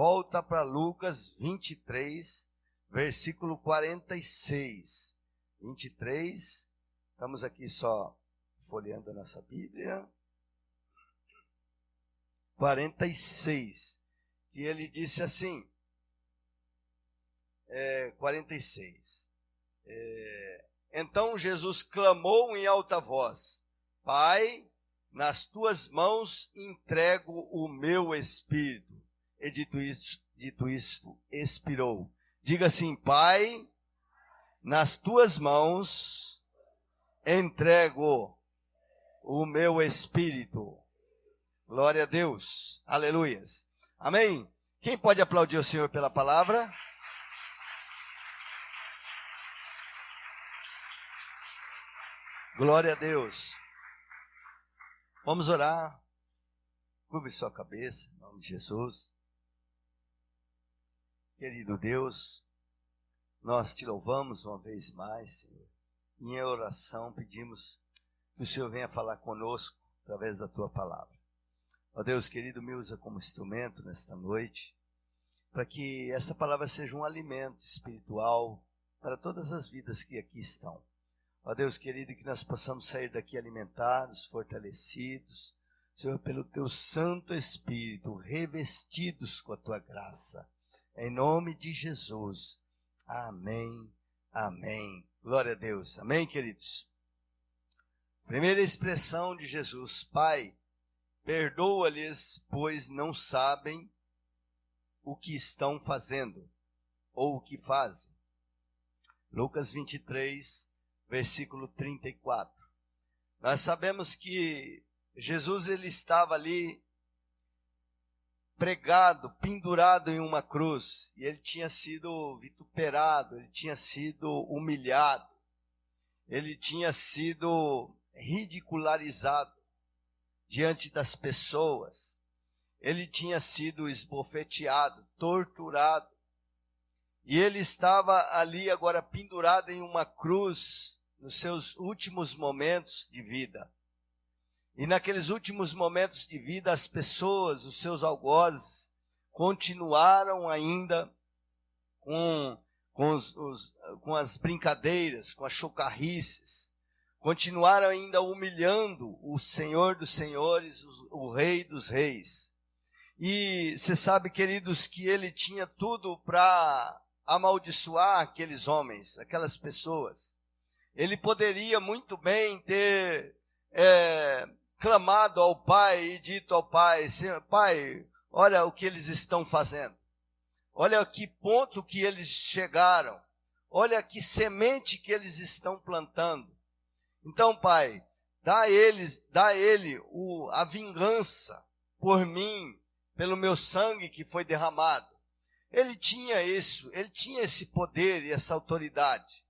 volta para Lucas 23, versículo 46. 23, estamos aqui só folheando a nossa Bíblia. 46, que ele disse assim, 46. Então Jesus clamou em alta voz: Pai, nas tuas mãos entrego o meu espírito. E dito isto, expirou. Diga assim: Pai, nas tuas mãos entrego o meu espírito. Glória a Deus. Aleluias. Amém. Quem pode aplaudir o Senhor pela palavra? Glória a Deus. Vamos orar. Curve sua cabeça, em nome de Jesus. Querido Deus, nós te louvamos uma vez mais, Senhor. E em oração pedimos que o Senhor venha falar conosco através da tua palavra. Ó Deus querido, me usa como instrumento nesta noite, para que essa palavra seja um alimento espiritual para todas as vidas que aqui estão. Ó Deus querido, que nós possamos sair daqui alimentados, fortalecidos, Senhor, pelo teu Santo Espírito, revestidos com a tua graça. Em nome de Jesus. Amém, amém. Glória a Deus. Amém, queridos? Primeira expressão de Jesus: Pai, perdoa-lhes, pois não sabem o que estão fazendo, ou o que fazem. Lucas 23, versículo 34. Nós sabemos que Jesus ele estava ali pregado, pendurado em uma cruz, e ele tinha sido vituperado, ele tinha sido humilhado, ele tinha sido ridicularizado diante das pessoas, ele tinha sido esbofeteado, torturado, e ele estava ali agora pendurado em uma cruz nos seus últimos momentos de vida. E naqueles últimos momentos de vida, as pessoas, os seus algozes, continuaram ainda com as brincadeiras, com as chocarrices, continuaram ainda humilhando o Senhor dos Senhores, o Rei dos Reis. E você sabe, queridos, que ele tinha tudo para amaldiçoar aqueles homens, aquelas pessoas. Ele poderia muito bem ter clamado ao Pai e dito ao Pai: Pai, olha o que eles estão fazendo. Olha a que ponto que eles chegaram. Olha que semente que eles estão plantando. Então, Pai, dá a ele a vingança por mim, pelo meu sangue que foi derramado. Ele tinha isso, ele tinha esse poder e essa autoridade.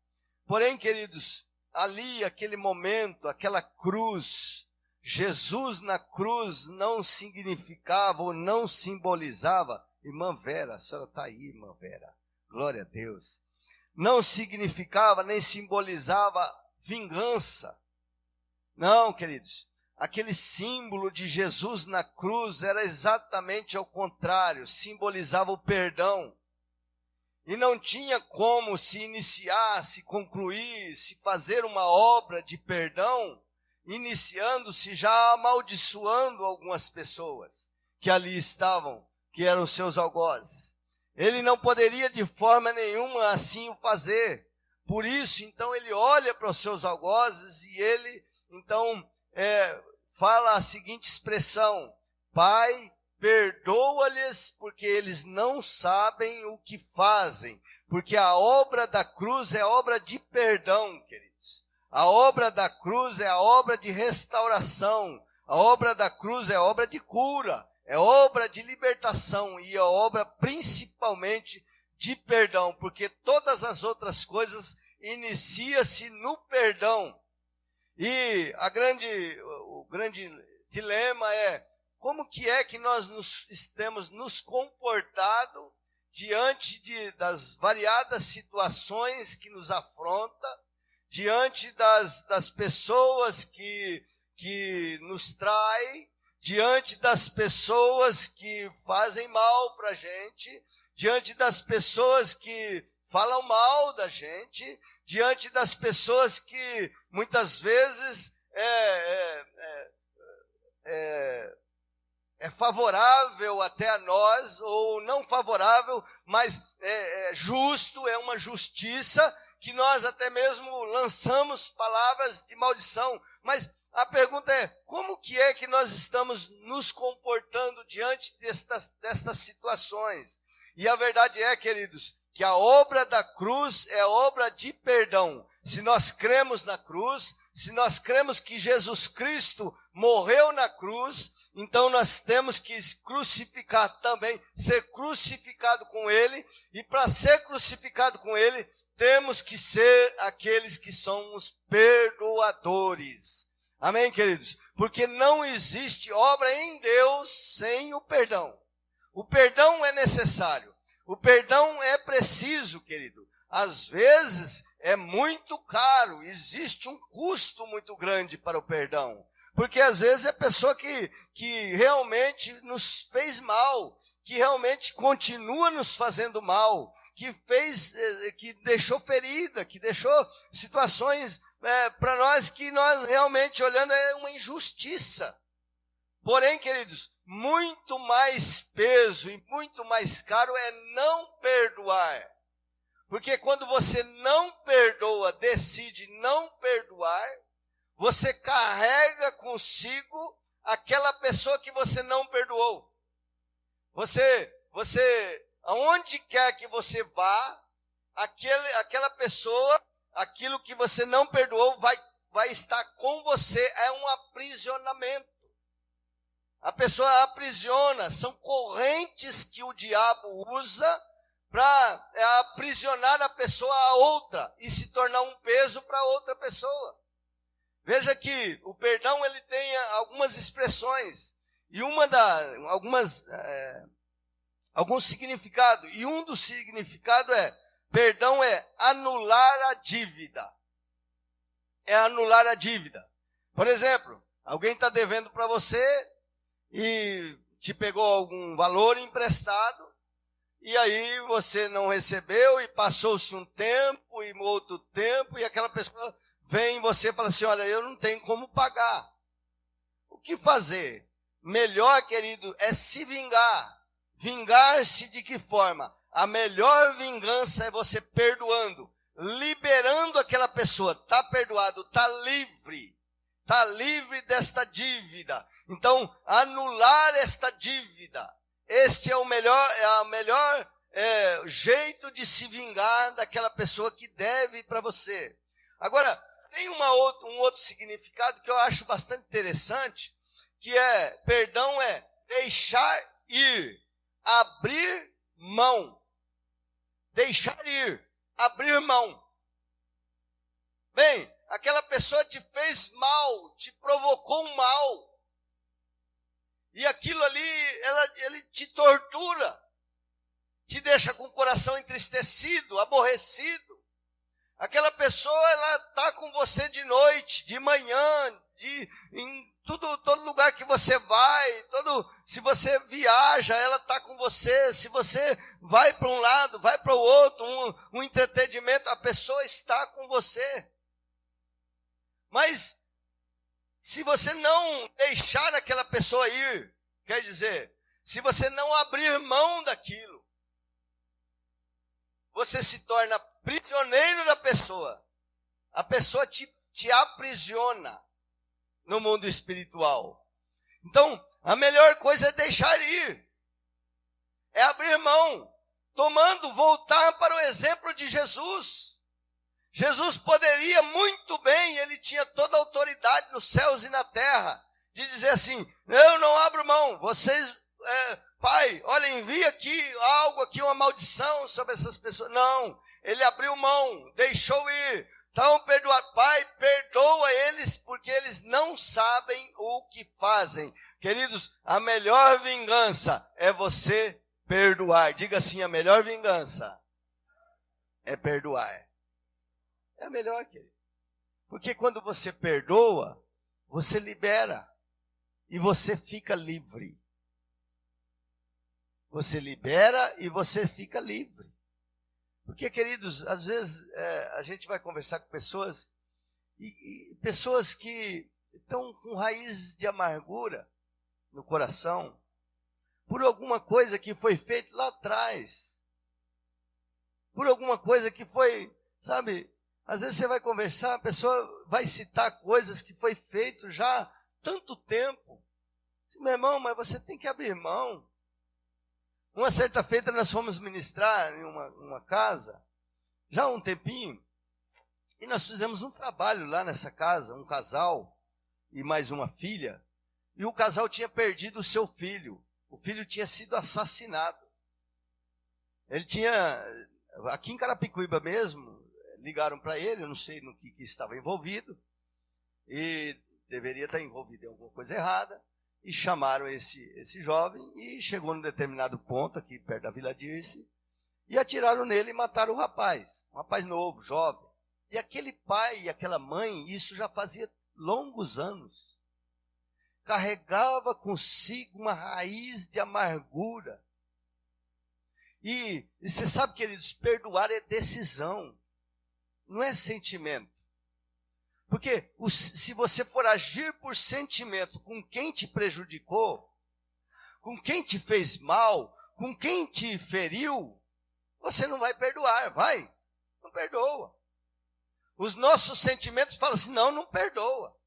Porém, queridos, ali, aquele momento, aquela cruz, Jesus na cruz não significava ou não simbolizava, irmã Vera, a senhora está aí, irmã Vera, glória a Deus, não significava nem simbolizava vingança. Não, queridos, aquele símbolo de Jesus na cruz era exatamente ao contrário, simbolizava o perdão. E não tinha como se iniciar, se concluir, se fazer uma obra de perdão, iniciando-se já amaldiçoando algumas pessoas que ali estavam, que eram os seus algozes. Ele não poderia de forma nenhuma assim o fazer. Por isso, então, ele olha para os seus algozes e ele, então, fala a seguinte expressão: Pai, perdoa-lhes, porque eles não sabem o que fazem. Porque a obra da cruz é obra de perdão, queridos. A obra da cruz é a obra de restauração. A obra da cruz é obra de cura. É obra de libertação. E é obra principalmente de perdão. Porque todas as outras coisas inicia-se no perdão. E o grande dilema é: como que é que nós temos nos comportado diante das variadas situações que nos afrontam, diante das pessoas que nos traem, diante das pessoas que fazem mal para a gente, diante das pessoas que falam mal da gente, diante das pessoas que muitas vezes é favorável até a nós, ou não favorável, mas é justo, é uma justiça, que nós até mesmo lançamos palavras de maldição. Mas a pergunta é, como que é que nós estamos nos comportando diante destas situações? E a verdade é, queridos, que a obra da cruz é obra de perdão. Se nós cremos na cruz, se nós cremos que Jesus Cristo morreu na cruz, então nós temos que crucificar também, ser crucificado com Ele, e para ser crucificado com Ele, temos que ser aqueles que somos perdoadores. Amém, queridos? Porque não existe obra em Deus sem o perdão. O perdão é necessário. O perdão é preciso, querido. Às vezes é muito caro, existe um custo muito grande para o perdão. Porque às vezes é pessoa que realmente nos fez mal, que realmente continua nos fazendo mal, que deixou ferida, que deixou situações para nós que nós realmente olhando é uma injustiça. Porém, queridos, muito mais peso e muito mais caro é não perdoar. Porque quando você não perdoa, decide não perdoar, você carrega consigo aquela pessoa que você não perdoou. Aonde quer que você vá, aquela pessoa, aquilo que você não perdoou vai estar com você. É um aprisionamento. A pessoa aprisiona, são correntes que o diabo usa para aprisionar a pessoa a outra e se tornar um peso para outra pessoa. Veja que o perdão ele tem algumas expressões e alguns significados. E um dos significados perdão é anular a dívida. É anular a dívida. Por exemplo, alguém está devendo para você e te pegou algum valor emprestado, e aí você não recebeu, e passou-se um tempo, e outro tempo, e aquela pessoa vem em você e fala assim, olha, eu não tenho como pagar. O que fazer? Melhor, querido, é se vingar. Vingar-se de que forma? A melhor vingança é você perdoando, liberando aquela pessoa. Está perdoado, está livre desta dívida. Então, anular esta dívida. Este é o melhor jeito de se vingar daquela pessoa que deve para você. Agora, tem um outro significado que eu acho bastante interessante, que perdão é deixar ir, abrir mão. Deixar ir, abrir mão. Bem, aquela pessoa te fez mal, te provocou um mal. E aquilo ali, ele te tortura, te deixa com o coração entristecido, aborrecido. Aquela pessoa, ela está com você de noite, de manhã, em todo lugar que você vai, se você viaja, ela está com você. Se você vai para um lado, vai para o outro, um entretenimento, a pessoa está com você. Mas se você não deixar aquela pessoa ir, quer dizer, se você não abrir mão daquilo, você se torna prisioneiro da pessoa. A pessoa te aprisiona no mundo espiritual. Então, a melhor coisa é deixar ir. É abrir mão, voltar para o exemplo de Jesus. Jesus poderia muito bem, ele tinha toda a autoridade nos céus e na terra, de dizer assim, eu não abro mão, vocês, Pai, olha, envia aqui uma maldição sobre essas pessoas. Não, ele abriu mão, deixou ir. Então, Pai, perdoa eles, porque eles não sabem o que fazem. Queridos, a melhor vingança é você perdoar. Diga assim, a melhor vingança é perdoar. É a melhor, querido. Porque quando você perdoa, você libera. e você fica livre. Você libera e você fica livre. Porque, queridos, às vezes a gente vai conversar com pessoas e pessoas que estão com raiz de amargura no coração por alguma coisa que foi feita lá atrás. Por alguma coisa que foi, sabe, às vezes você vai conversar, a pessoa vai citar coisas que foi feito já há tanto tempo. Meu irmão, mas você tem que abrir mão. Uma certa feita nós fomos ministrar em uma casa, já há um tempinho, e nós fizemos um trabalho lá nessa casa, um casal e mais uma filha, e o casal tinha perdido o seu filho. O filho tinha sido assassinado. Ele tinha, aqui em Carapicuíba mesmo, ligaram para ele, eu não sei no que estava envolvido, e deveria estar envolvido em alguma coisa errada, e chamaram esse jovem, e chegou num determinado ponto, aqui perto da Vila Dirce, e atiraram nele e mataram o rapaz. Um rapaz novo, jovem. E aquele pai e aquela mãe, isso já fazia longos anos, carregava consigo uma raiz de amargura. E você sabe, queridos, perdoar é decisão, não é sentimento. Porque se você for agir por sentimento com quem te prejudicou, com quem te fez mal, com quem te feriu, você não vai perdoar, vai? Não perdoa. Os nossos sentimentos falam assim, não perdoa.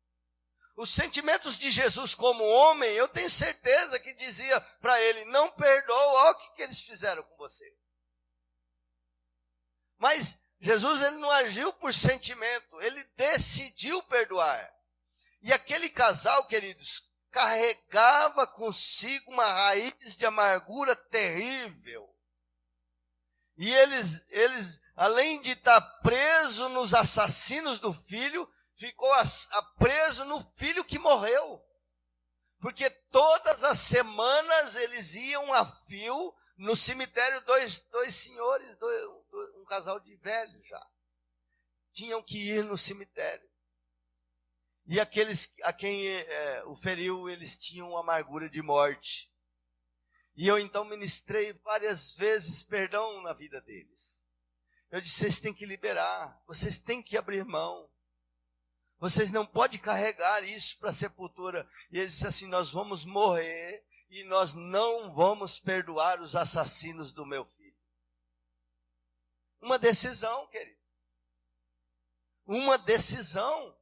Os sentimentos de Jesus como homem, eu tenho certeza que dizia para ele, não perdoa, olha o que eles fizeram com você. Mas Jesus, ele não agiu por sentimento, ele decidiu perdoar. E aquele casal, queridos, carregava consigo uma raiz de amargura terrível. E eles além de estar preso nos assassinos do filho, ficou preso no filho que morreu. Porque todas as semanas eles iam a fio no cemitério, dois senhores, um casal de velhos já. Tinham que ir no cemitério. E aqueles a quem o feriu, eles tinham amargura de morte. E eu então ministrei várias vezes perdão na vida deles. Eu disse, vocês têm que liberar, vocês têm que abrir mão. Vocês não podem carregar isso para a sepultura. E eles disseram assim, nós vamos morrer e nós não vamos perdoar os assassinos do meu filho. Uma decisão, querido. Uma decisão.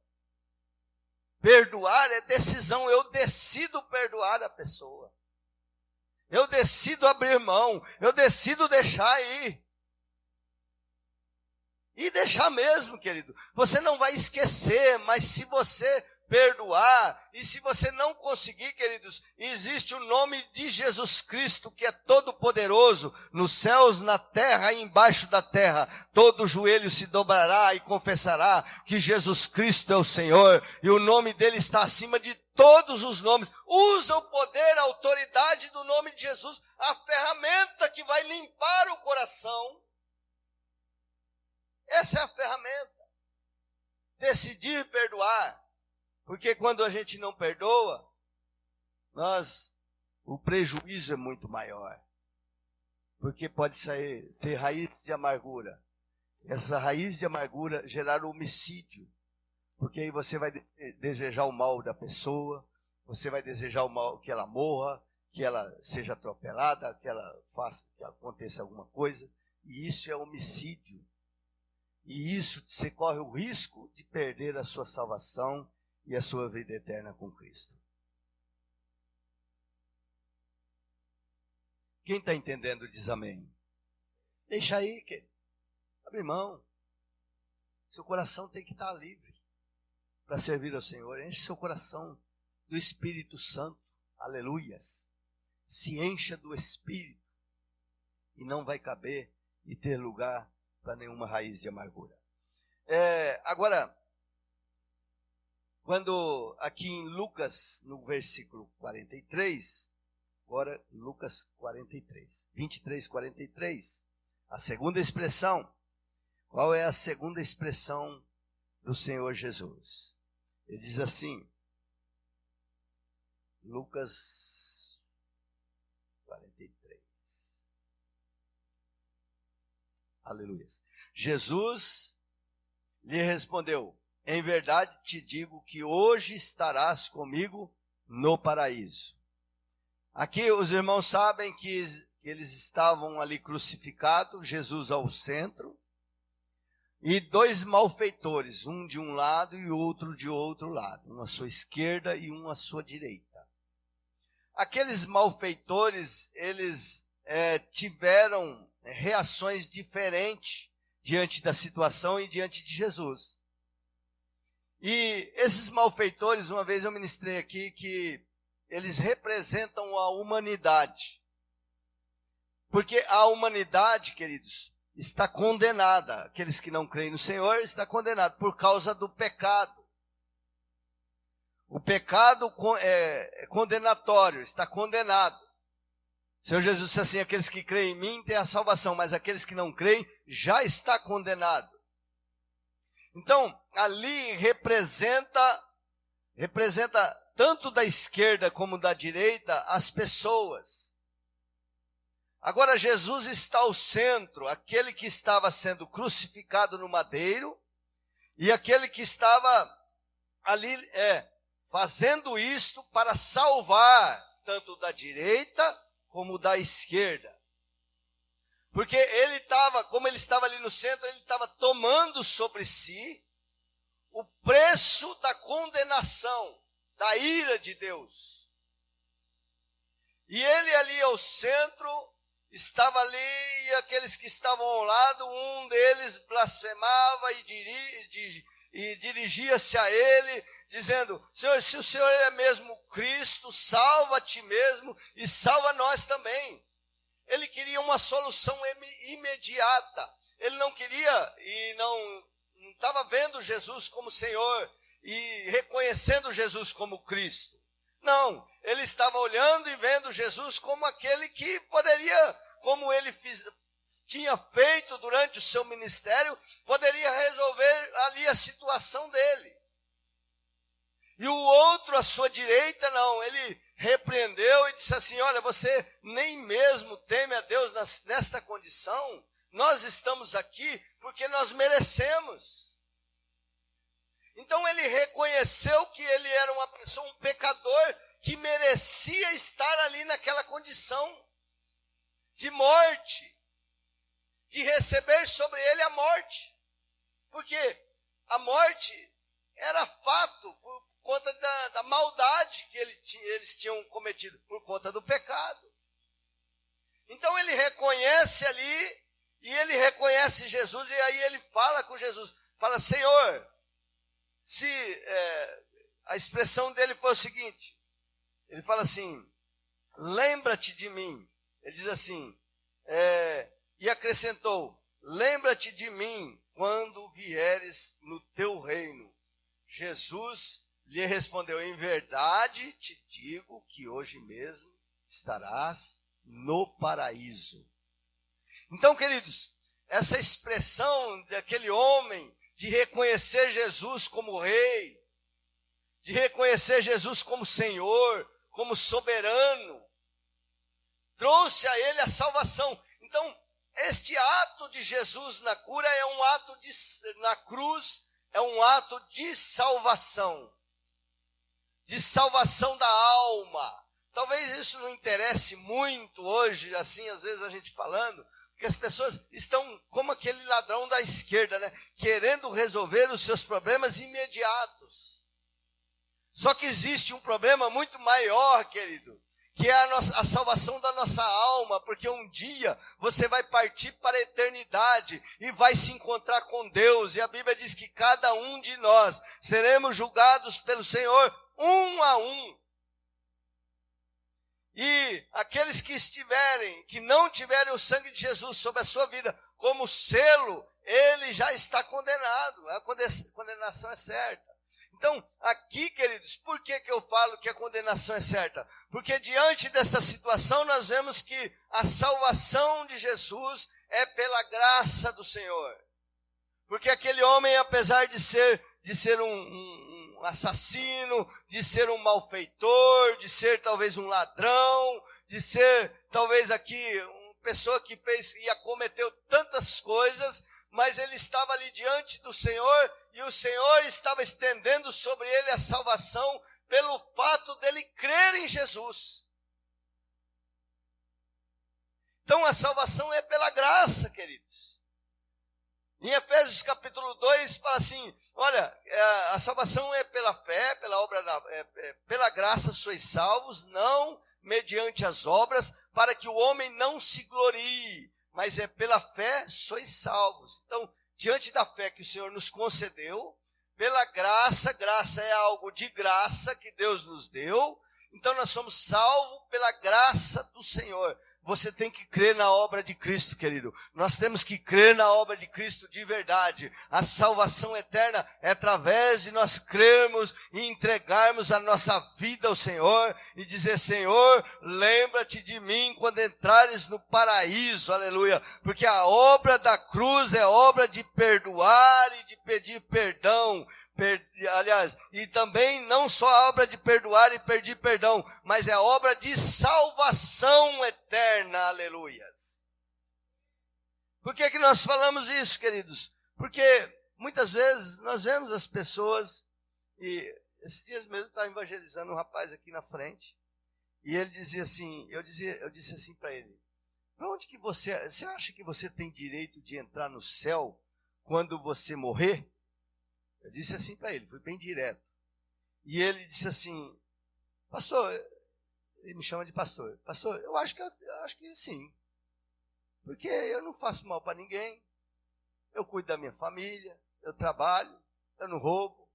Perdoar é decisão. Eu decido perdoar a pessoa. Eu decido abrir mão. Eu decido deixar ir. E deixar mesmo, querido. Você não vai esquecer, mas se você perdoar, e se você não conseguir, queridos, existe o nome de Jesus Cristo, que é todo poderoso, nos céus, na terra e embaixo da terra. Todo joelho se dobrará e confessará que Jesus Cristo é o Senhor, e o nome dele está acima de todos os nomes. Usa o poder, a autoridade do nome de Jesus, a ferramenta que vai limpar o coração. Essa é a ferramenta. Decidir perdoar. Porque quando a gente não perdoa, o prejuízo é muito maior. Porque pode ter raiz de amargura. Essa raiz de amargura gerar homicídio. Porque aí você vai desejar o mal da pessoa, você vai desejar o mal que ela morra, que ela seja atropelada, que aconteça alguma coisa. E isso é homicídio. E isso você corre o risco de perder a sua salvação e a sua vida eterna com Cristo. Quem está entendendo diz amém. Deixa aí, querido. Abre mão. Seu coração tem que estar livre para servir ao Senhor. Enche seu coração do Espírito Santo. Aleluias. Se encha do Espírito. E não vai caber e ter lugar para nenhuma raiz de amargura. Agora, quando aqui em Lucas, no versículo 43, agora Lucas 43, 23, 43, a segunda expressão, qual é a segunda expressão do Senhor Jesus? Ele diz assim, Lucas 43. Aleluia. Jesus lhe respondeu: em verdade te digo que hoje estarás comigo no paraíso. Aqui os irmãos sabem que eles estavam ali crucificados, Jesus ao centro, e dois malfeitores, um de um lado e outro de outro lado, um à sua esquerda e um à sua direita. Aqueles malfeitores, eles tiveram reações diferentes diante da situação e diante de Jesus. E esses malfeitores, uma vez eu ministrei aqui, que eles representam a humanidade. Porque a humanidade, queridos, está condenada. Aqueles que não creem no Senhor está condenado por causa do pecado. O pecado é condenatório, está condenado. O Senhor Jesus disse assim: aqueles que creem em mim têm a salvação, mas aqueles que não creem já está condenado. Então, ali representa tanto da esquerda como da direita as pessoas. Agora Jesus está ao centro, aquele que estava sendo crucificado no madeiro e aquele que estava ali fazendo isto para salvar tanto da direita como da esquerda. Porque ele estava, como ele estava ali no centro, ele estava tomando sobre si o preço da condenação, da ira de Deus. E ele ali ao centro, estava ali, e aqueles que estavam ao lado, um deles blasfemava e dirigia-se a ele, dizendo: Senhor, se o Senhor é mesmo Cristo, salva a ti mesmo e salva nós também. Ele queria uma solução imediata. Ele não queria e não estava vendo Jesus como Senhor e reconhecendo Jesus como Cristo. Não, ele estava olhando e vendo Jesus como aquele que poderia, como ele tinha feito durante o seu ministério, poderia resolver ali a situação dele. E o outro à sua direita, não, ele repreendeu e disse assim: olha, você nem mesmo teme a Deus nesta condição? Nós estamos aqui porque nós merecemos. Então ele reconheceu que ele era uma pessoa, um pecador, que merecia estar ali naquela condição de morte, de receber sobre ele a morte. Porque a morte era fato por conta da maldade que eles tinham cometido, por conta do pecado. Então ele reconhece ali, e ele reconhece Jesus, e aí ele fala com Jesus, fala: Senhor, se a expressão dele foi o seguinte, ele fala assim: lembra-te de mim. Ele diz assim, e acrescentou: lembra-te de mim quando vieres no teu reino. Jesus lhe respondeu: em verdade te digo que hoje mesmo estarás no paraíso. Então, queridos, essa expressão daquele homem de reconhecer Jesus como rei, de reconhecer Jesus como Senhor, como soberano, trouxe a ele a salvação. Então, este ato de Jesus na cura é um ato na cruz, é um ato de salvação da alma. Talvez isso não interesse muito hoje, assim, às vezes a gente falando, porque as pessoas estão como aquele ladrão da esquerda, né? Querendo resolver os seus problemas imediatos. Só que existe um problema muito maior, querido, que é a salvação da nossa alma, porque um dia você vai partir para a eternidade e vai se encontrar com Deus, e a Bíblia diz que cada um de nós seremos julgados pelo Senhor um a um. E aqueles que não tiverem o sangue de Jesus sobre a sua vida como selo, ele já está condenado, a condenação é certa. Então, aqui, queridos, por que eu falo que a condenação é certa? Porque diante desta situação nós vemos que a salvação de Jesus é pela graça do Senhor. Porque aquele homem, apesar de ser um assassino, de ser um malfeitor, de ser talvez um ladrão, de ser talvez aqui uma pessoa que ia cometeu tantas coisas, mas ele estava ali diante do Senhor e o Senhor estava estendendo sobre ele a salvação pelo fato dele crer em Jesus. Então a salvação é pela graça, queridos. Em Efésios capítulo 2 fala assim, olha, a salvação é pela fé, pela obra pela graça sois salvos, não mediante as obras, para que o homem não se glorie, mas é pela fé sois salvos. Então, diante da fé que o Senhor nos concedeu, pela graça, graça é algo de graça que Deus nos deu, então nós somos salvos pela graça do Senhor. Você tem que crer na obra de Cristo, querido. Nós temos que crer na obra de Cristo de verdade. A salvação eterna é através de nós crermos e entregarmos a nossa vida ao Senhor e dizer, Senhor, lembra-te de mim quando entrares no paraíso, aleluia. Porque a obra da cruz é obra de perdoar e de pedir perdão. Aliás, e também não só a obra de perdoar e pedir perdão, mas é a obra de salvação eterna, aleluias. Por que nós falamos isso, queridos? Porque muitas vezes nós vemos as pessoas, e esses dias mesmo eu estava evangelizando um rapaz aqui na frente, e ele dizia assim, eu disse assim para ele, para onde que você acha que você tem direito de entrar no céu quando você morrer? Eu disse assim para ele, fui bem direto. E ele disse assim, pastor, ele me chama de pastor. Pastor, eu acho que sim. Porque eu não faço mal para ninguém. Eu cuido da minha família, eu trabalho, eu não roubo.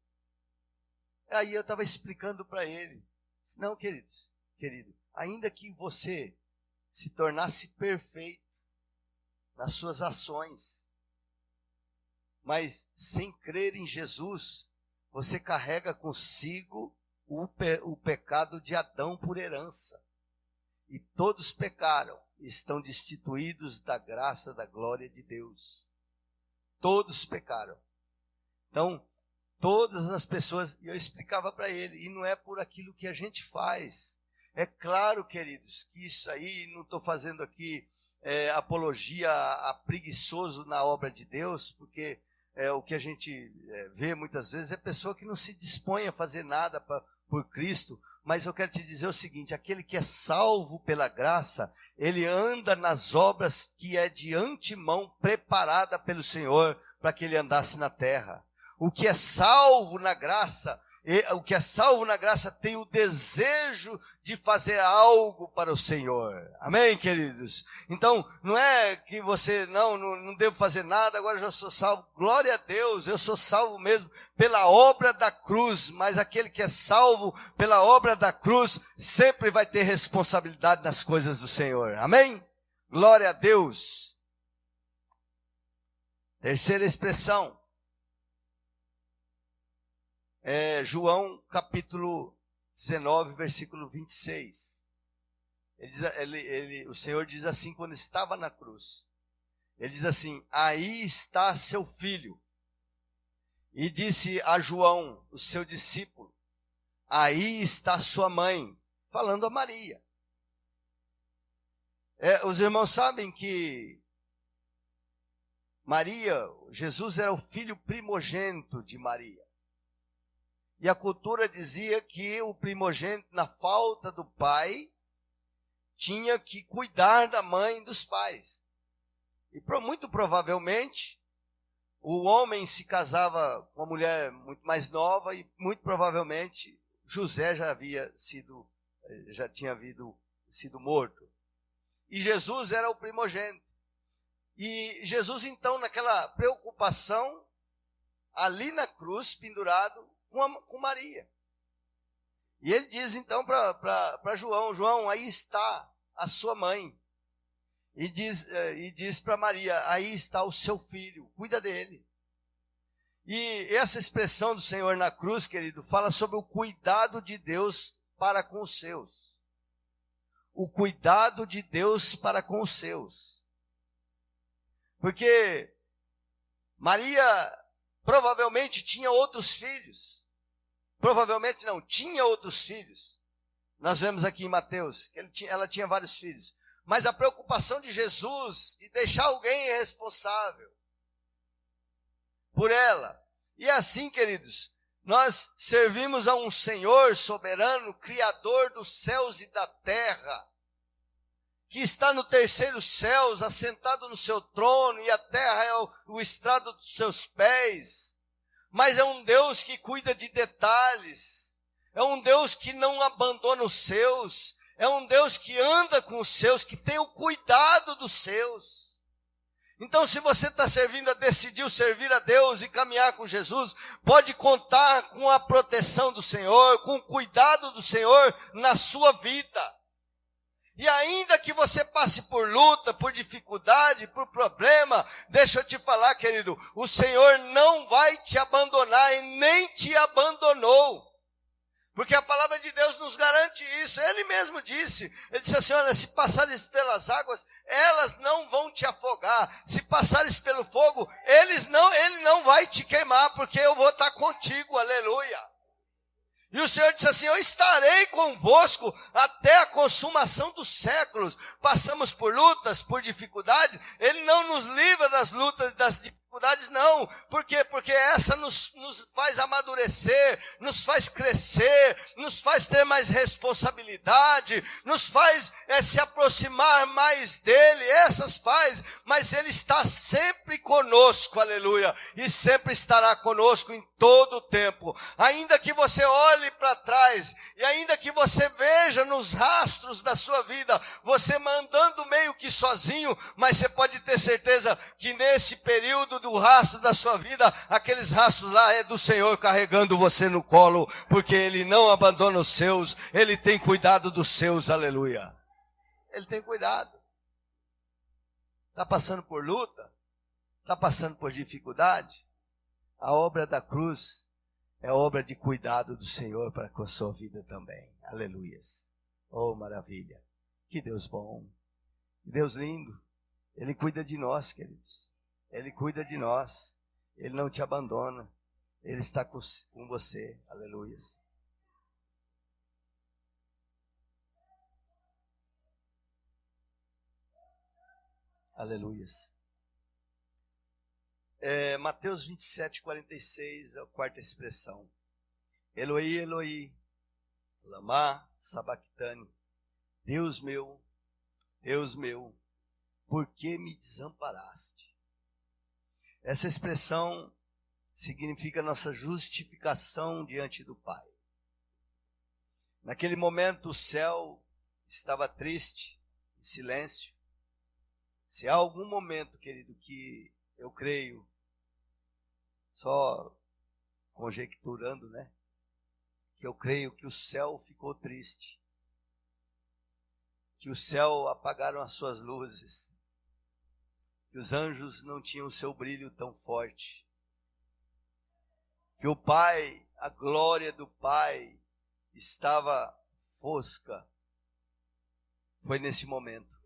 Aí eu estava explicando para ele. Não, querido, ainda que você se tornasse perfeito nas suas ações, mas sem crer em Jesus, você carrega consigo o pecado de Adão por herança. E todos pecaram e estão destituídos da graça, da glória de Deus. Todos pecaram. Então, todas as pessoas, e eu explicava para ele, e não é por aquilo que a gente faz. É claro, queridos, que isso aí, não estou fazendo aqui apologia a preguiçoso na obra de Deus, porque o que a gente vê muitas vezes é pessoa que não se dispõe a fazer nada por Cristo, mas eu quero te dizer o seguinte, aquele que é salvo pela graça, ele anda nas obras que é de antemão preparada pelo Senhor para que ele andasse na terra. O que é salvo na graça tem o desejo de fazer algo para o Senhor. Amém, queridos? Então, não é que você, não devo fazer nada, agora eu já sou salvo. Glória a Deus, eu sou salvo mesmo pela obra da cruz. Mas aquele que é salvo pela obra da cruz, sempre vai ter responsabilidade nas coisas do Senhor. Amém? Glória a Deus. Terceira expressão. João capítulo 19, versículo 26. O Senhor diz assim quando estava na cruz. Ele diz assim, aí está seu filho. E disse a João, o seu discípulo, aí está sua mãe, falando a Maria. Os irmãos sabem que Jesus era o filho primogênito de Maria. E a cultura dizia que o primogênito, na falta do pai, tinha que cuidar da mãe e dos pais. E muito provavelmente, o homem se casava com uma mulher muito mais nova e muito provavelmente José já tinha sido morto. E Jesus era o primogênito. E Jesus então, naquela preocupação, ali na cruz, pendurado, com Maria. E ele diz então para João, aí está a sua mãe. E diz para Maria, aí está o seu filho, cuida dele. E essa expressão do Senhor na cruz, querido, fala sobre o cuidado de Deus para com os seus. O cuidado de Deus para com os seus. Porque Maria provavelmente tinha outros filhos. Provavelmente não, tinha outros filhos. Nós vemos aqui em Mateus que ela tinha vários filhos. Mas a preocupação de Jesus de deixar alguém responsável por ela. E é assim, queridos, nós servimos a um Senhor soberano, Criador dos céus e da terra, que está no terceiro céu, assentado no seu trono, e a terra é o estrado dos seus pés. Mas é um Deus que cuida de detalhes, é um Deus que não abandona os seus, é um Deus que anda com os seus, que tem o cuidado dos seus. Então, se você está decidiu servir a Deus e caminhar com Jesus, pode contar com a proteção do Senhor, com o cuidado do Senhor na sua vida. E ainda que você passe por luta, por dificuldade, por problema, deixa eu te falar, querido, o Senhor não vai te abandonar e nem te abandonou. Porque a palavra de Deus nos garante isso. Ele mesmo disse, ele disse assim, olha, se passares pelas águas, elas não vão te afogar. Se passares pelo fogo, ele não vai te queimar, porque eu vou estar contigo, aleluia. E o Senhor disse assim, eu estarei convosco até a consumação dos séculos. Passamos por lutas, por dificuldades, Ele não nos livra das lutas, das dificuldades, não. Por quê? Porque essa nos faz amadurecer, nos faz crescer, nos faz ter mais responsabilidade, nos faz se aproximar mais dEle, essas faz, mas Ele está sempre conosco, aleluia, e sempre estará conosco em todo o tempo. Ainda que você olhe para trás, e ainda que você veja nos rastros da sua vida, você andando meio que sozinho, mas você pode ter certeza que nesse período do rastro da sua vida, aqueles rastros lá é do Senhor carregando você no colo, porque Ele não abandona os seus, Ele tem cuidado dos seus, aleluia. Ele tem cuidado. Está passando por luta? Está passando por dificuldade? A obra da cruz é obra de cuidado do Senhor para com a sua vida também. Aleluias. Oh, maravilha. Que Deus bom. Que Deus lindo. Ele cuida de nós, queridos. Ele cuida de nós. Ele não te abandona. Ele está com você. Aleluias. Aleluias. Mateus 27, 46 é a quarta expressão. Eloi, Eloi, lama sabachthani. Deus meu, por que me desamparaste? Essa expressão significa nossa justificação diante do Pai. Naquele momento o céu estava triste, em silêncio. Se há algum momento, querido, que eu creio, só conjecturando, né? Que eu creio que o céu ficou triste. Que o céu apagaram as suas luzes. Que os anjos não tinham o seu brilho tão forte. Que o Pai, a glória do Pai, estava fosca. Foi nesse momento.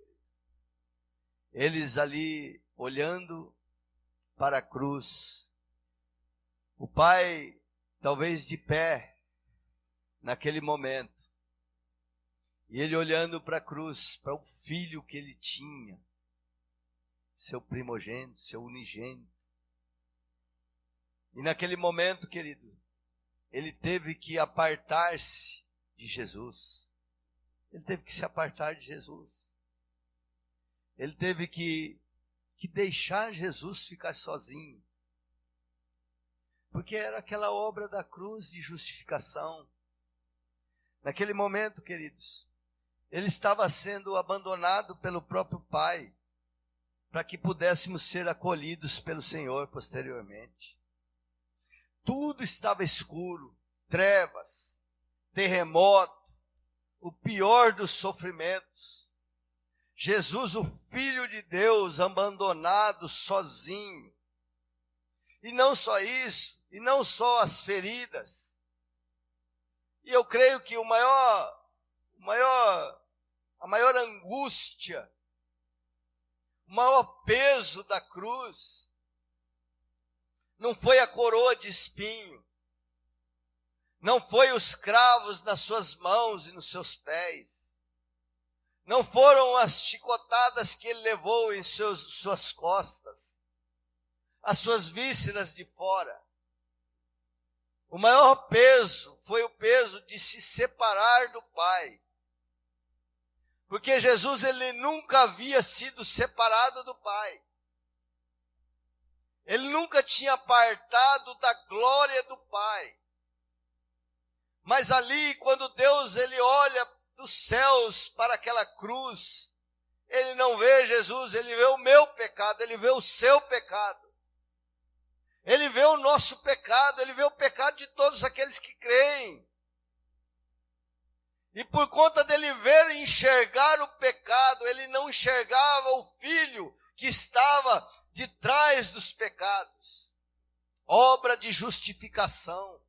Eles ali olhando para a cruz. O Pai, talvez de pé, naquele momento. E ele olhando para a cruz, para o filho que ele tinha. Seu primogênito, seu unigênito. E naquele momento, querido, ele teve que apartar-se de Jesus. Ele teve que se apartar de Jesus. Ele teve que deixar Jesus ficar sozinho. Porque era aquela obra da cruz de justificação. Naquele momento, queridos, ele estava sendo abandonado pelo próprio Pai, para que pudéssemos ser acolhidos pelo Senhor posteriormente. Tudo estava escuro, trevas, terremoto, o pior dos sofrimentos. Jesus, o Filho de Deus, abandonado, sozinho. E não só isso, e não só as feridas. E eu creio que a maior angústia, o maior peso da cruz, não foi a coroa de espinho, Não foi os cravos nas suas mãos e nos seus pés. Não foram as chicotadas que ele levou em suas costas. As suas vísceras de fora. O maior peso foi o peso de se separar do Pai. Porque Jesus, ele nunca havia sido separado do Pai. Ele nunca tinha apartado da glória do Pai. Mas ali, quando Deus, ele olha dos céus para aquela cruz, ele não vê Jesus, ele vê o meu pecado, ele vê o seu pecado. Ele vê o nosso pecado, ele vê o pecado de todos aqueles que creem. E por conta dele ver e enxergar o pecado, ele não enxergava o Filho que estava de trás dos pecados. Obra de justificação.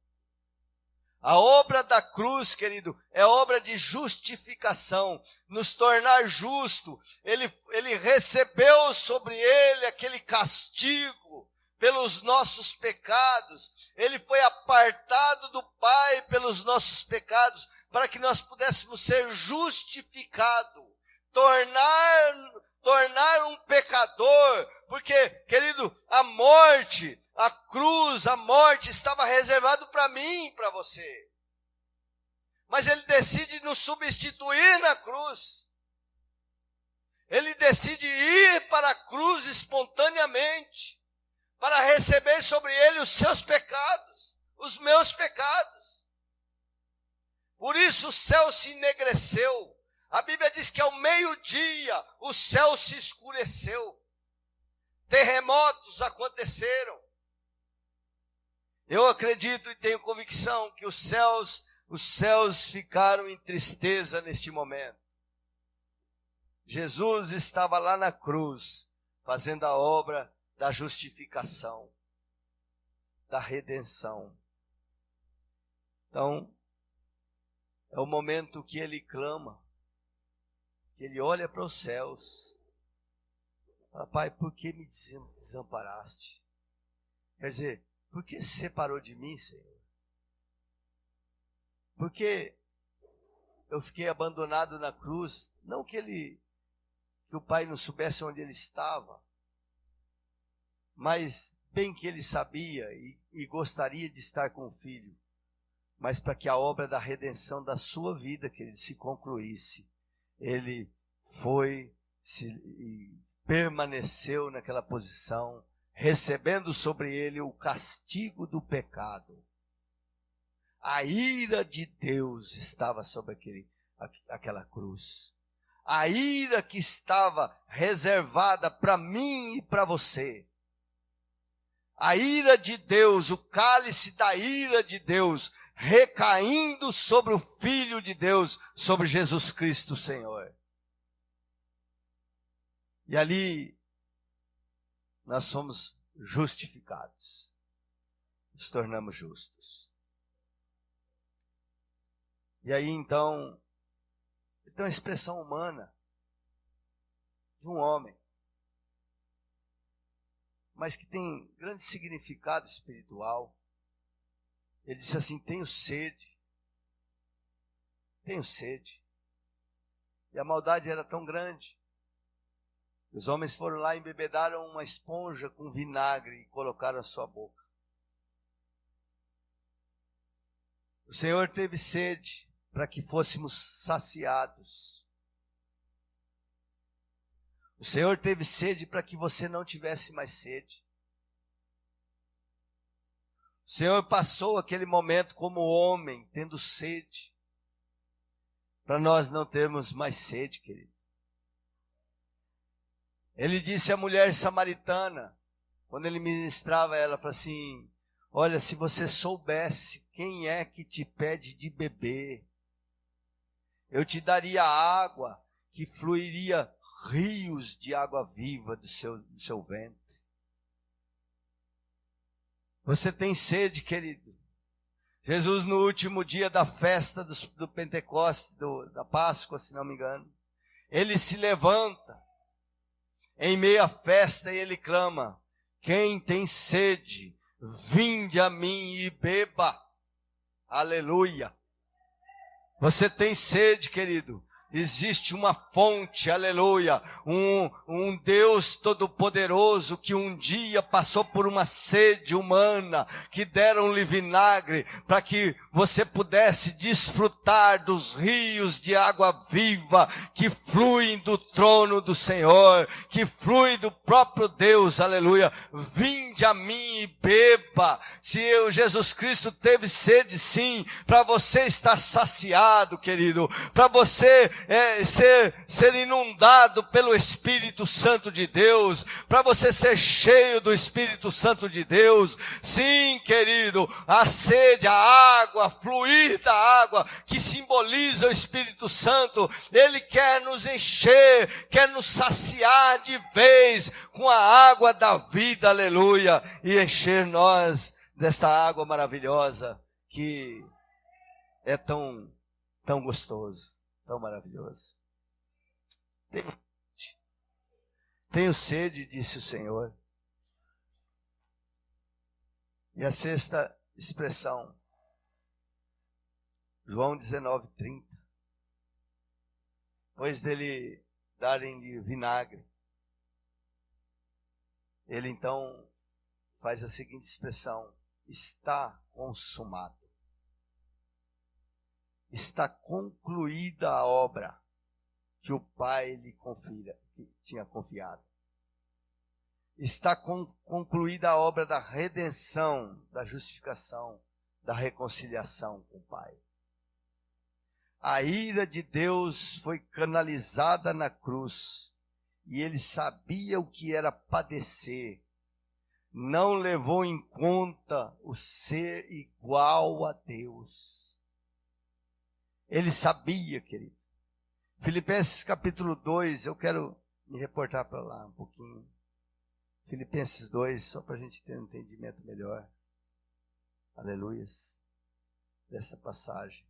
A obra da cruz, querido, é obra de justificação, nos tornar justo. Ele recebeu sobre ele aquele castigo pelos nossos pecados. Ele foi apartado do Pai pelos nossos pecados, para que nós pudéssemos ser justificados, tornar um pecador, porque, querido, a morte, a cruz, a morte estava reservado para mim e para você. Mas ele decide nos substituir na cruz. Ele decide ir para a cruz espontaneamente, para receber sobre ele os seus pecados, os meus pecados. Por isso o céu se enegreceu. A Bíblia diz que ao meio-dia o céu se escureceu. Terremotos aconteceram. Eu acredito e tenho convicção que os céus ficaram em tristeza neste momento. Jesus estava lá na cruz, fazendo a obra da justificação, da redenção. Então, é o momento que ele clama, que ele olha para os céus. Fala, Pai, por que me desamparaste? Quer dizer, por que se separou de mim, Senhor? Por que eu fiquei abandonado na cruz? Não que o Pai não soubesse onde ele estava, mas bem que ele sabia e gostaria de estar com o Filho, mas para que a obra da redenção da sua vida, que ele se concluísse, ele permaneceu naquela posição, recebendo sobre ele o castigo do pecado. A ira de Deus estava sobre aquela cruz. A ira que estava reservada para mim e para você. A ira de Deus, o cálice da ira de Deus, recaindo sobre o Filho de Deus, sobre Jesus Cristo, Senhor. E ali nós somos justificados, nos tornamos justos. E aí então, tem uma expressão humana de um homem, mas que tem grande significado espiritual. Ele disse assim, tenho sede. Tenho sede. E a maldade era tão grande. Os homens foram lá e embebedaram uma esponja com vinagre e colocaram na sua boca. O Senhor teve sede para que fôssemos saciados. O Senhor teve sede para que você não tivesse mais sede. O Senhor passou aquele momento como homem, tendo sede, para nós não termos mais sede, querido. Ele disse à mulher samaritana, quando ele ministrava ela, falou assim, olha, se você soubesse quem é que te pede de beber, eu te daria água que fluiria rios de água viva do seu ventre. Você tem sede, querido? Jesus, no último dia da festa do Pentecostes, da Páscoa, se não me engano, ele se levanta em meio à festa e ele clama, quem tem sede, vinde a mim e beba. Aleluia. Você tem sede, querido? Existe uma fonte, aleluia, um Deus todo-poderoso que um dia passou por uma sede humana, que deram-lhe vinagre para que você pudesse desfrutar dos rios de água viva que fluem do trono do Senhor, que fluem do próprio Deus, aleluia. Vinde a mim e beba. Se Jesus Cristo teve sede, sim, para você estar saciado, querido, para você ser inundado pelo Espírito Santo de Deus, para você ser cheio do Espírito Santo de Deus. Sim, querido, a sede, a água, fluir da água, que simboliza o Espírito Santo, Ele quer nos encher, quer nos saciar de vez com a água da vida, aleluia, e encher nós desta água maravilhosa que é tão gostoso. Tão maravilhoso. Tenho sede, disse o Senhor. E a sexta expressão, João 19:30. Depois dele darem-lhe vinagre, ele então faz a seguinte expressão: está consumado. Está concluída a obra que o Pai lhe que tinha confiado. Está concluída a obra da redenção, da justificação, da reconciliação com o Pai. A ira de Deus foi canalizada na cruz, e ele sabia o que era padecer. Não levou em conta o ser igual a Deus. Ele sabia, querido. Filipenses capítulo 2, eu quero me reportar para lá um pouquinho. Filipenses 2, só para a gente ter um entendimento melhor. Aleluias. Dessa passagem.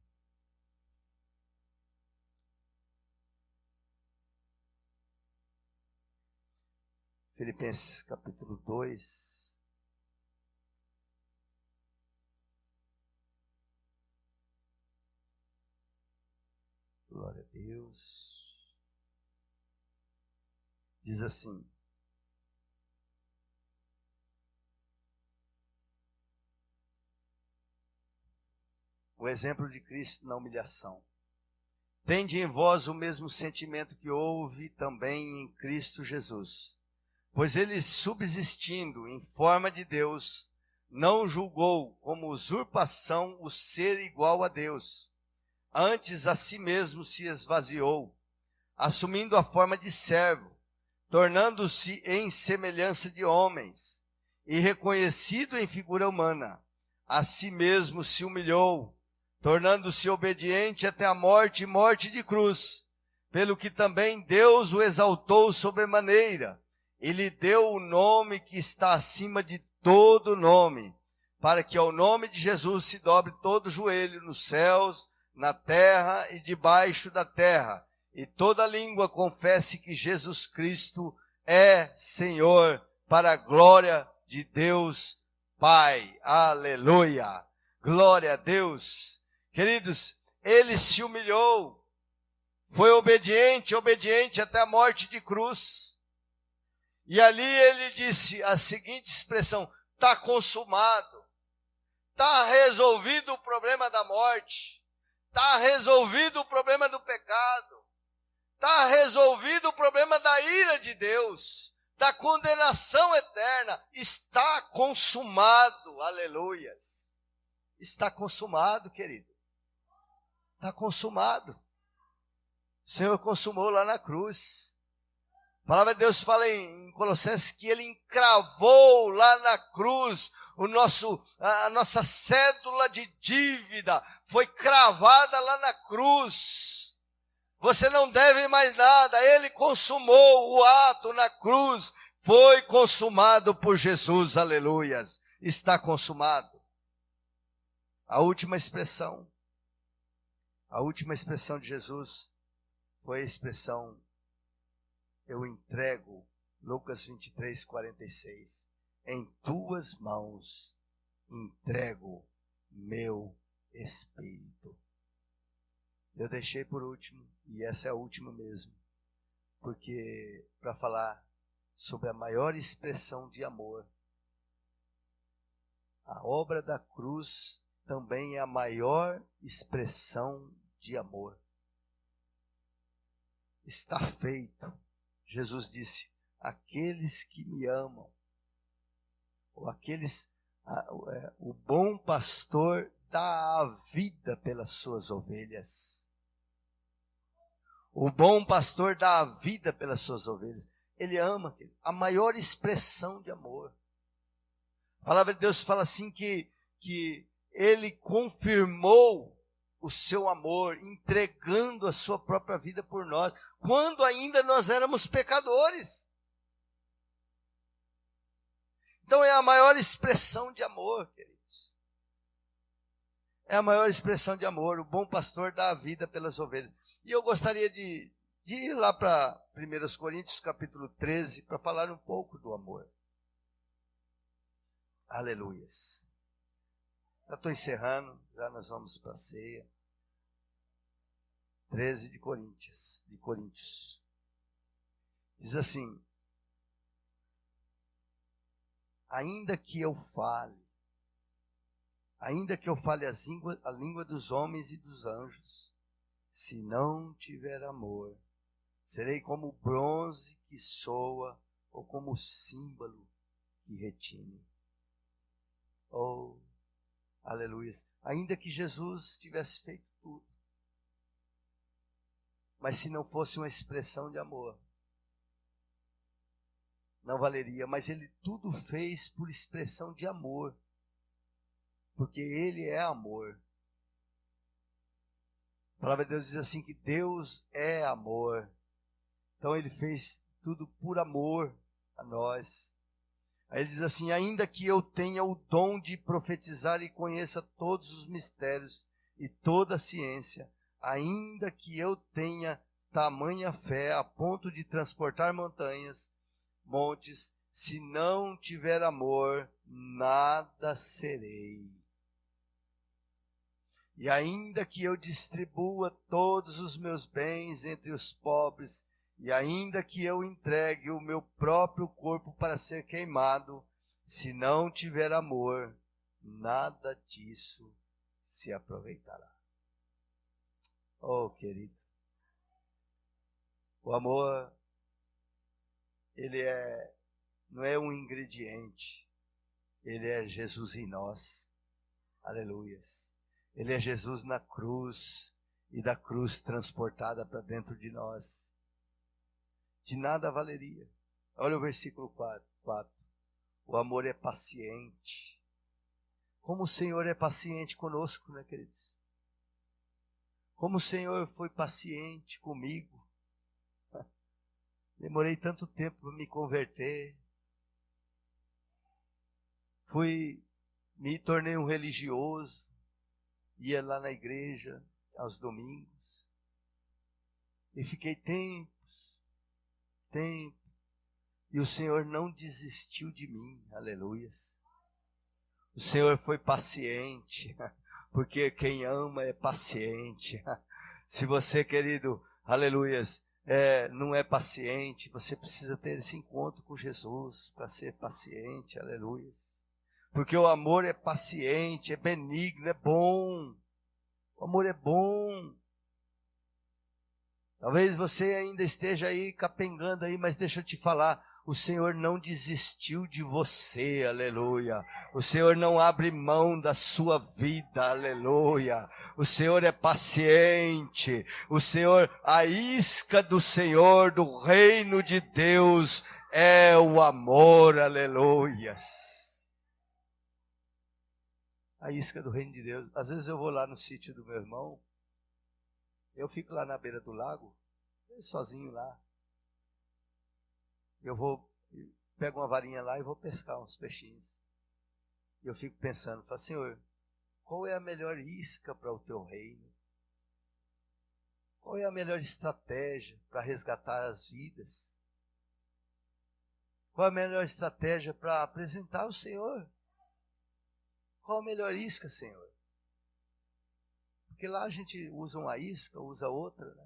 Filipenses capítulo 2. Glória a Deus. Diz assim: o exemplo de Cristo na humilhação. Tende em vós o mesmo sentimento que houve também em Cristo Jesus. Pois ele, subsistindo em forma de Deus, não julgou como usurpação o ser igual a Deus. Antes a si mesmo se esvaziou, assumindo a forma de servo, tornando-se em semelhança de homens, e reconhecido em figura humana, a si mesmo se humilhou, tornando-se obediente até a morte e morte de cruz, pelo que também Deus o exaltou sobremaneira, e lhe deu o nome que está acima de todo nome, para que ao nome de Jesus se dobre todo joelho nos céus, na terra e debaixo da terra, e toda língua confesse que Jesus Cristo é Senhor, para a glória de Deus Pai. Aleluia! Glória a Deus! Queridos, ele se humilhou, foi obediente até a morte de cruz. E ali ele disse a seguinte expressão: está consumado, está resolvido o problema da morte. Está resolvido o problema do pecado. Está resolvido o problema da ira de Deus, da condenação eterna. Está consumado, aleluias. Está consumado, querido. Está consumado. O Senhor consumou lá na cruz. A palavra de Deus fala em Colossenses que Ele encravou lá na cruz a nossa cédula de dívida, foi cravada lá na cruz. Você não deve mais nada, Ele consumou o ato na cruz, foi consumado por Jesus, aleluias, está consumado. A última expressão de Jesus foi a expressão: eu entrego, Lucas 23:46. Em tuas mãos entrego meu Espírito. Eu deixei por último, e essa é a última mesmo, porque para falar sobre a maior expressão de amor, a obra da cruz também é a maior expressão de amor. Está feito. Jesus disse: aqueles que me amam, ou o bom pastor dá a vida pelas suas ovelhas. O bom pastor dá a vida pelas suas ovelhas. Ele ama, a maior expressão de amor. A palavra de Deus fala assim que ele confirmou o seu amor, entregando a sua própria vida por nós, quando ainda nós éramos pecadores. Então é a maior expressão de amor, queridos. É a maior expressão de amor. O bom pastor dá a vida pelas ovelhas. E eu gostaria de ir lá para 1 Coríntios capítulo 13, para falar um pouco do amor. Aleluias. Já estou encerrando, já nós vamos para a ceia. 13 de Coríntios. Diz assim: ainda que eu fale a língua dos homens e dos anjos, se não tiver amor, serei como bronze que soa, ou como símbolo que retine. Oh, aleluia. Ainda que Jesus tivesse feito tudo, mas se não fosse uma expressão de amor, não valeria. Mas ele tudo fez por expressão de amor, porque ele é amor. A palavra de Deus diz assim que Deus é amor. Então ele fez tudo por amor a nós. Aí ele diz assim: ainda que eu tenha o dom de profetizar e conheça todos os mistérios e toda a ciência, ainda que eu tenha tamanha fé a ponto de transportar montes, se não tiver amor, nada serei. E ainda que eu distribua todos os meus bens entre os pobres, e ainda que eu entregue o meu próprio corpo para ser queimado, se não tiver amor, nada disso se aproveitará. Oh, querido, o amor, ele não é um ingrediente, ele é Jesus em nós. Aleluias. Ele é Jesus na cruz, e da cruz transportada para dentro de nós. De nada valeria. Olha o versículo 4. O amor é paciente. Como o Senhor é paciente conosco, né, queridos? Como o Senhor foi paciente comigo. Demorei tanto tempo para me converter. Me tornei um religioso. Ia lá na igreja aos domingos. E fiquei tempo. E o Senhor não desistiu de mim. Aleluias. O Senhor foi paciente. Porque quem ama é paciente. Se você, querido, aleluias, não é paciente, você precisa ter esse encontro com Jesus para ser paciente. Aleluias. Porque o amor é paciente, é benigno, é bom. O amor é bom. Talvez você ainda esteja aí capengando aí, mas deixa eu te falar, o Senhor não desistiu de você, aleluia. O Senhor não abre mão da sua vida, aleluia. O Senhor é paciente. O Senhor, a isca do Senhor, do reino de Deus, é o amor, aleluias. A isca do reino de Deus. Às vezes eu vou lá no sítio do meu irmão, eu fico lá na beira do lago, sozinho lá. Pego uma varinha lá e vou pescar uns peixinhos. E eu fico pensando, falo, Senhor, qual é a melhor isca para o teu reino? Qual é a melhor estratégia para resgatar as vidas? Qual é a melhor estratégia para apresentar o Senhor? Qual a melhor isca, Senhor? Porque lá a gente usa uma isca, usa outra, né?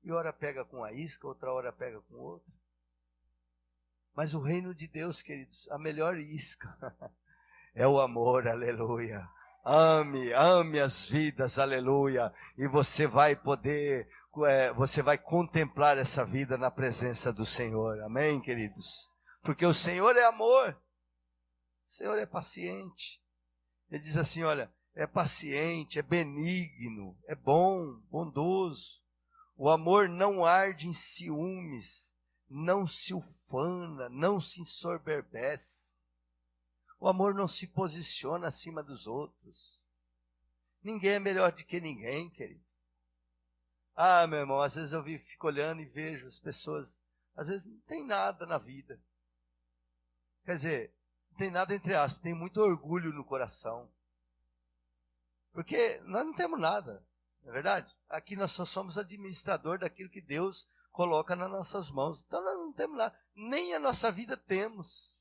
E hora pega com a isca, outra hora pega com outra. Mas o reino de Deus, queridos, a melhor isca é o amor, aleluia. Ame as vidas, aleluia. E você vai poder, você vai contemplar essa vida na presença do Senhor, amém, queridos? Porque o Senhor é amor, o Senhor é paciente. Ele diz assim, olha, é paciente, é benigno, é bom, bondoso. O amor não arde em ciúmes, não se ufana, não se ensoberbece. O amor não se posiciona acima dos outros. Ninguém é melhor do que ninguém, querido. Ah, meu irmão, às vezes eu fico olhando e vejo as pessoas, às vezes não tem nada na vida. Quer dizer, não tem nada entre aspas, tem muito orgulho no coração. Porque nós não temos nada, não é verdade? Aqui nós só somos administrador daquilo que Deus coloca nas nossas mãos. Então nós não temos nada, nem a nossa vida temos.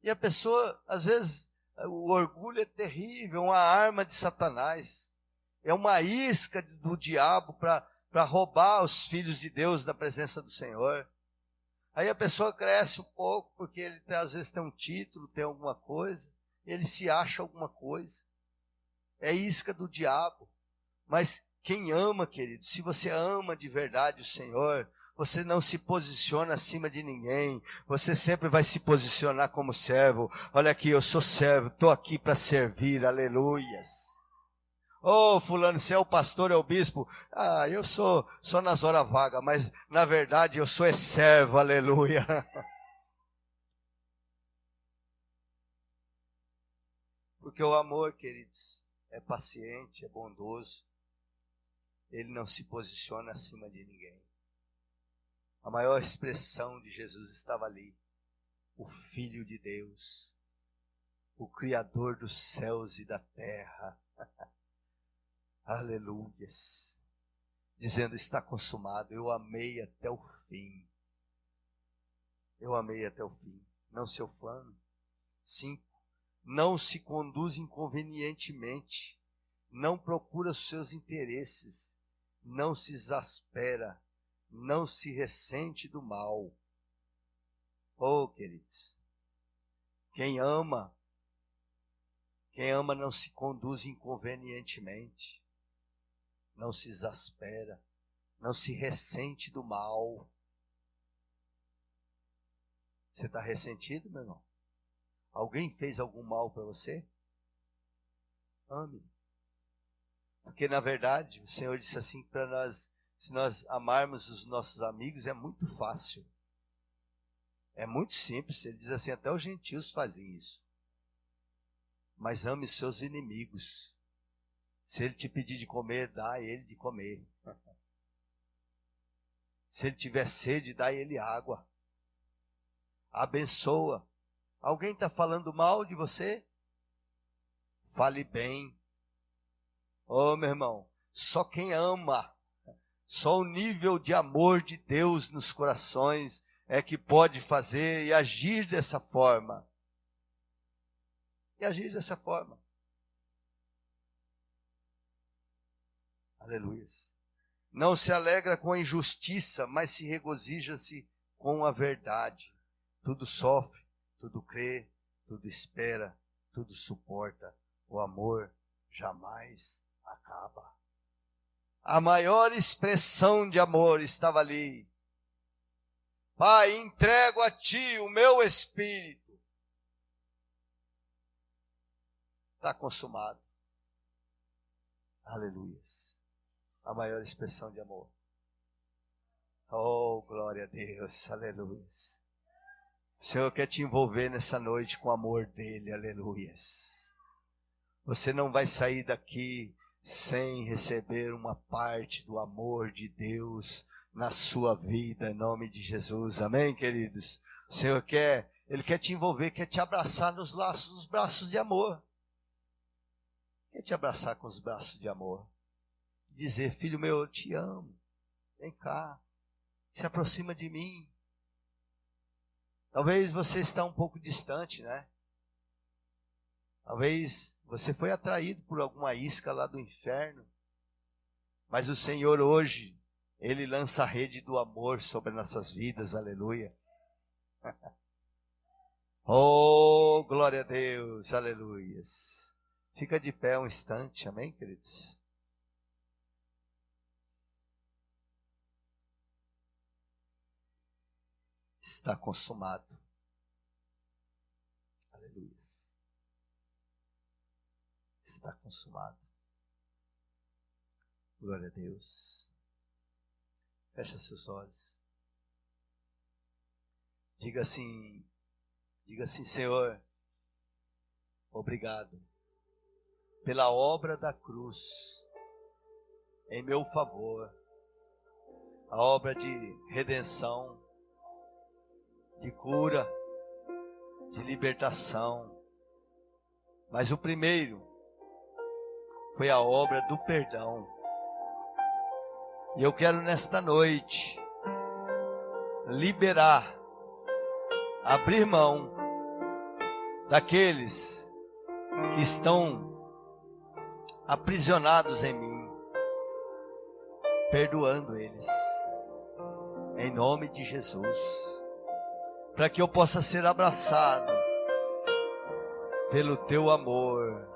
E a pessoa, às vezes, o orgulho é terrível, uma arma de Satanás. É uma isca do diabo para roubar os filhos de Deus da presença do Senhor. Aí a pessoa cresce um pouco, porque ele às vezes tem um título, tem alguma coisa, ele se acha alguma coisa. É isca do diabo. Mas quem ama, querido, se você ama de verdade o Senhor, você não se posiciona acima de ninguém, você sempre vai se posicionar como servo. Olha aqui, eu sou servo, estou aqui para servir, aleluias. Oh, fulano, você é o pastor, é o bispo? Ah, eu sou só nas horas vagas, mas na verdade eu sou servo, aleluia. Porque o amor, queridos, é paciente, é bondoso. Ele não se posiciona acima de ninguém. A maior expressão de Jesus estava ali. O Filho de Deus, o Criador dos céus e da terra. Aleluias. Dizendo, está consumado, eu amei até o fim. Eu amei até o fim. Não se ufane. 5. Não se conduz inconvenientemente. Não procura os seus interesses. Não se exaspera. Não se ressente do mal. Oh, queridos, quem ama não se conduz inconvenientemente, não se exaspera, não se ressente do mal. Você está ressentido, meu irmão? Alguém fez algum mal para você? Ame. Porque na verdade o Senhor disse assim para nós, se nós amarmos os nossos amigos, é muito fácil. É muito simples. Ele diz assim, até os gentios fazem isso. Mas ame seus inimigos. Se ele te pedir de comer, dá a ele de comer. Se ele tiver sede, dá a ele água. Abençoa. Alguém está falando mal de você? Fale bem. Oh, meu irmão, só quem ama, só o nível de amor de Deus nos corações é que pode fazer e agir dessa forma. E agir dessa forma. Aleluia. Não se alegra com a injustiça, mas se regozija-se com a verdade. Tudo sofre, tudo crê, tudo espera, tudo suporta. O amor jamais acaba. A maior expressão de amor estava ali. Pai, entrego a ti o meu espírito. Está consumado. Aleluia. A maior expressão de amor. Oh, glória a Deus. Aleluia. O Senhor quer te envolver nessa noite com o amor dele. Aleluia. Você não vai sair daqui sem receber uma parte do amor de Deus na sua vida, em nome de Jesus. Amém, queridos? O Senhor Ele quer te envolver, quer te abraçar nos braços de amor. Quer te abraçar com os braços de amor. Dizer, filho meu, eu te amo. Vem cá, se aproxima de mim. Talvez você está um pouco distante, né? Talvez você foi atraído por alguma isca lá do inferno, mas o Senhor hoje, Ele lança a rede do amor sobre nossas vidas, aleluia. Oh, glória a Deus, aleluias. Fica de pé um instante, amém, queridos? Está consumado. Aleluias. Está consumado. Glória a Deus. Fecha seus olhos. Diga assim, Senhor, obrigado pela obra da cruz em meu favor, a obra de redenção, de cura, de libertação. Mas o primeiro foi a obra do perdão. E eu quero nesta noite liberar, abrir mão daqueles que estão aprisionados em mim, perdoando eles, em nome de Jesus, para que eu possa ser abraçado pelo teu amor,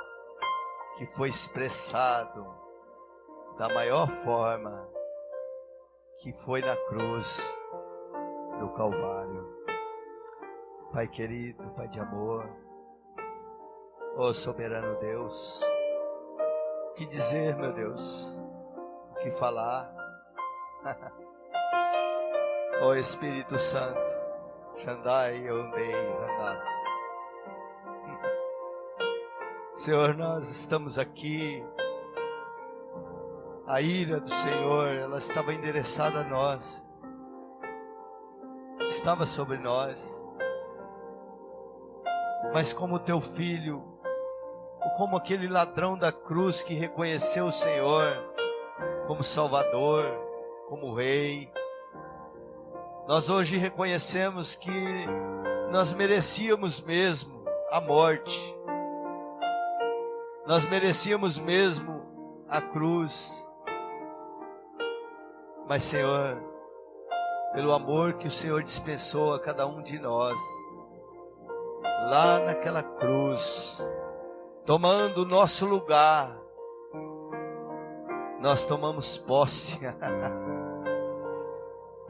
que foi expressado da maior forma, que foi na cruz do Calvário. Pai querido, Pai de amor, ó soberano Deus, o que dizer, meu Deus, o que falar? Ó Espírito Santo, Shandai, Ondei, Randas. Senhor, nós estamos aqui, a ira do Senhor, ela estava endereçada a nós, estava sobre nós, mas como teu filho, como aquele ladrão da cruz que reconheceu o Senhor como Salvador, como Rei, nós hoje reconhecemos que nós merecíamos mesmo a morte, nós merecíamos mesmo a cruz, mas Senhor, pelo amor que o Senhor dispensou a cada um de nós, lá naquela cruz, tomando o nosso lugar, nós tomamos posse.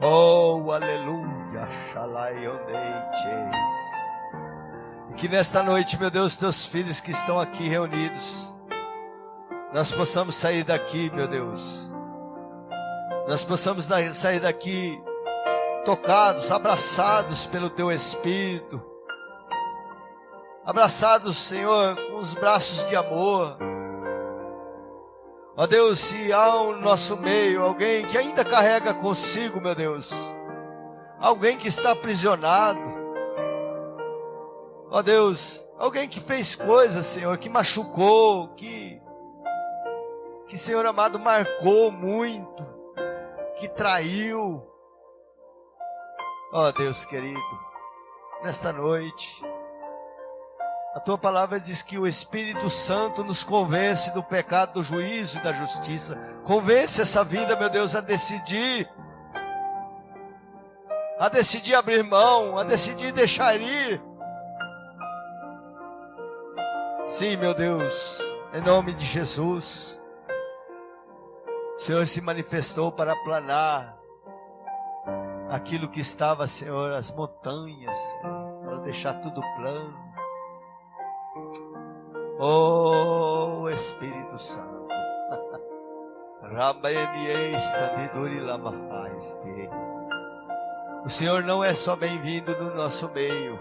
Oh, aleluia, Shalai Oneites. E que nesta noite, meu Deus, teus filhos que estão aqui reunidos, nós possamos sair daqui, meu Deus, nós possamos sair daqui tocados, abraçados pelo teu Espírito, abraçados, Senhor, com os braços de amor. Ó Deus, se há no nosso meio alguém que ainda carrega consigo, meu Deus, alguém que está aprisionado, ó Deus, alguém que fez coisas, Senhor, que machucou, que Senhor amado, marcou muito, que traiu, ó Deus querido, nesta noite, a tua palavra diz que o Espírito Santo nos convence do pecado, do juízo e da justiça. Convence essa vida, meu Deus, a decidir abrir mão, a decidir deixar ir. Sim, meu Deus, em nome de Jesus, o Senhor se manifestou para aplanar aquilo que estava, Senhor, as montanhas, Senhor, para deixar tudo plano. Oh Espírito Santo, o Senhor não é só bem-vindo no nosso meio,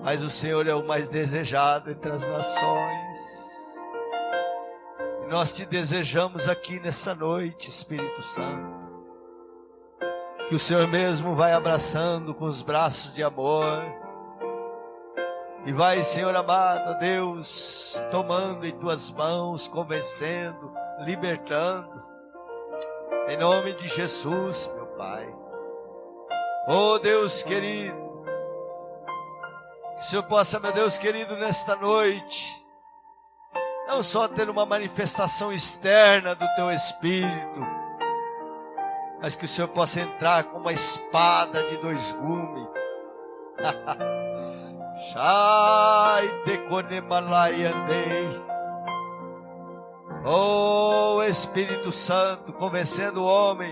mas o Senhor é o mais desejado entre as nações. E nós te desejamos aqui nessa noite, Espírito Santo, que o Senhor mesmo vai abraçando com os braços de amor, e vai, Senhor amado, Deus, tomando em tuas mãos, convencendo, libertando, em nome de Jesus, meu Pai. Oh Deus querido, que Que o Senhor possa, meu Deus querido, nesta noite, não só ter uma manifestação externa do Teu Espírito, mas que o Senhor possa entrar com uma espada de dois gumes. Oh Espírito Santo, convencendo o homem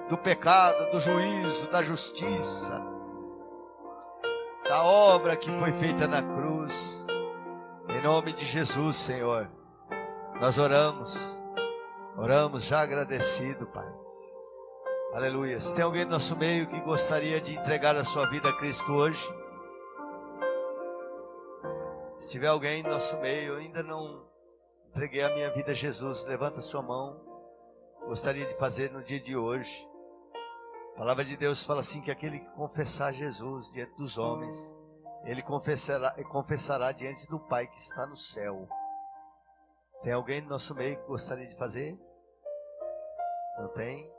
do pecado, do juízo, da justiça, da obra que foi feita na cruz. Em nome de Jesus, Senhor, nós oramos já agradecido, Pai. Aleluia. Se tem alguém no nosso meio que gostaria de entregar a sua vida a Cristo hoje, se tiver alguém no nosso meio, ainda não entreguei a minha vida a Jesus, levanta a sua mão. Gostaria de fazer no dia de hoje. A palavra de Deus fala assim, que aquele que confessar Jesus diante dos homens, ele confessará diante do Pai que está no céu. Tem alguém no nosso meio que gostaria de fazer? Não tem?